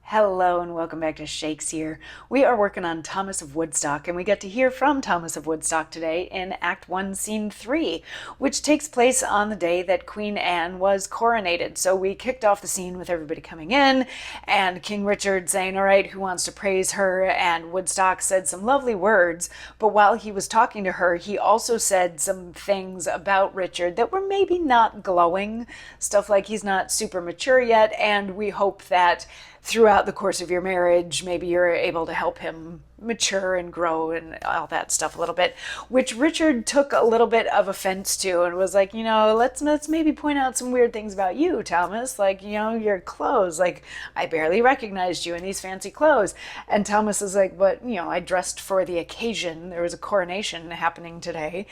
Hello and welcome back to Shakesyear. We are working on Thomas of Woodstock, and we get to hear from Thomas of Woodstock today in Act 1, Scene 3, which takes place on the day that Queen Anne was coronated. So we kicked off the scene with everybody coming in and King Richard saying, all right, who wants to praise her? And Woodstock said some lovely words, but while he was talking to her, he also said some things about Richard that were maybe not glowing. Stuff like he's not super mature yet, and we hope that throughout the course of your marriage, maybe you're able to help him mature and grow and all that stuff a little bit, which Richard took a little bit of offense to and was like, let's maybe point out some weird things about you, Thomas, like, your clothes, like, I barely recognized you in these fancy clothes. And Thomas is like, but, I dressed for the occasion. There was a coronation happening today.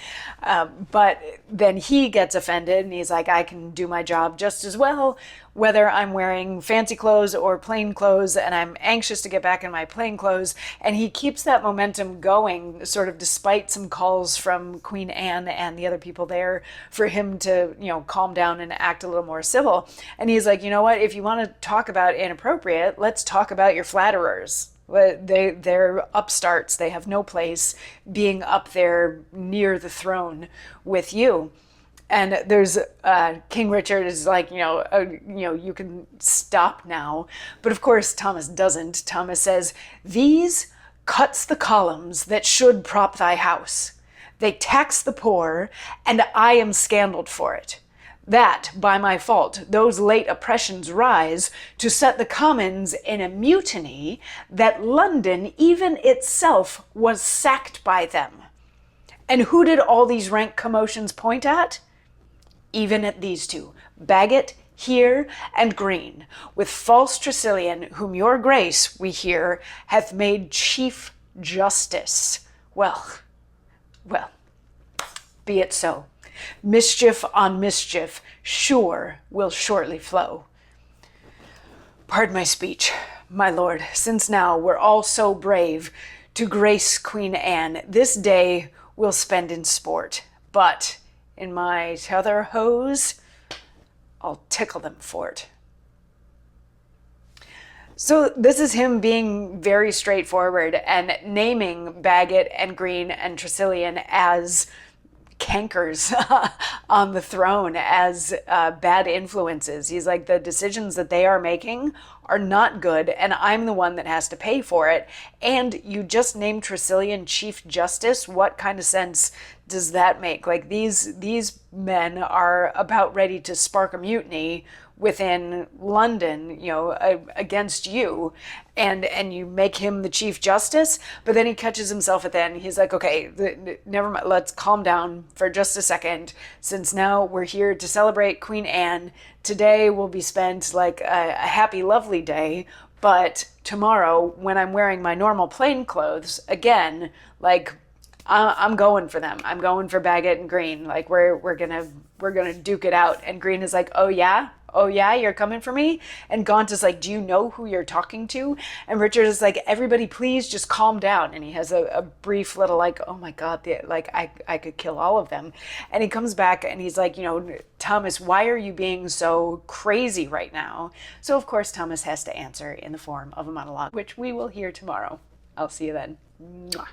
But then he gets offended and he's like, I can do my job just as well, whether I'm wearing fancy clothes or plain clothes, and I'm anxious to get back in my plain clothes. And he keeps that momentum going, sort of despite some calls from Queen Anne and the other people there for him to, calm down and act a little more civil. And he's like, you know what, if you want to talk about inappropriate, let's talk about your flatterers. They're upstarts. They have no place being up there near the throne with you. And there's King Richard is like, you can stop now. But of course, Thomas doesn't. Thomas says, these cuts the columns that should prop thy house. They tax the poor, and I am scandaled for it. That, by my fault, those late oppressions rise to set the commons in a mutiny, that London even itself was sacked by them. And who did all these rank commotions point at? Even at these two, Bagot here and Green, with false Tressilian, whom your grace, we hear, hath made chief justice. Well, be it so. Mischief on mischief, sure will shortly flow. Pardon my speech, my lord, since now we're all so brave to grace Queen Anne, this day we'll spend in sport, but in my t'other hose, I'll tickle them for it. So this is him being very straightforward and naming Bagot and Green and Tressilian as cankers on the throne, as bad influences. He's like, the decisions that they are making are not good, and I'm the one that has to pay for it. And you just named Tressilian Chief Justice. What kind of sense does that make? Like, these men are about ready to spark a mutiny within London, against you, and you make him the Chief Justice, but then he catches himself at the end. He's like, okay, never mind, let's calm down for just a second, since now we're here to celebrate Queen Anne. Today will be spent like a happy, lovely day, but tomorrow, when I'm wearing my normal plain clothes, again, like, I'm going for them. I'm going for Bagot and Green. Like, we're gonna duke it out. And Green is like, oh yeah, you're coming for me? And Gaunt is like, do you know who you're talking to? And Richard is like, everybody please just calm down. And he has a brief little like, oh my God, I could kill all of them. And he comes back and he's like, Thomas, why are you being so crazy right now? So of course Thomas has to answer in the form of a monologue, which we will hear tomorrow. I'll see you then. Mwah.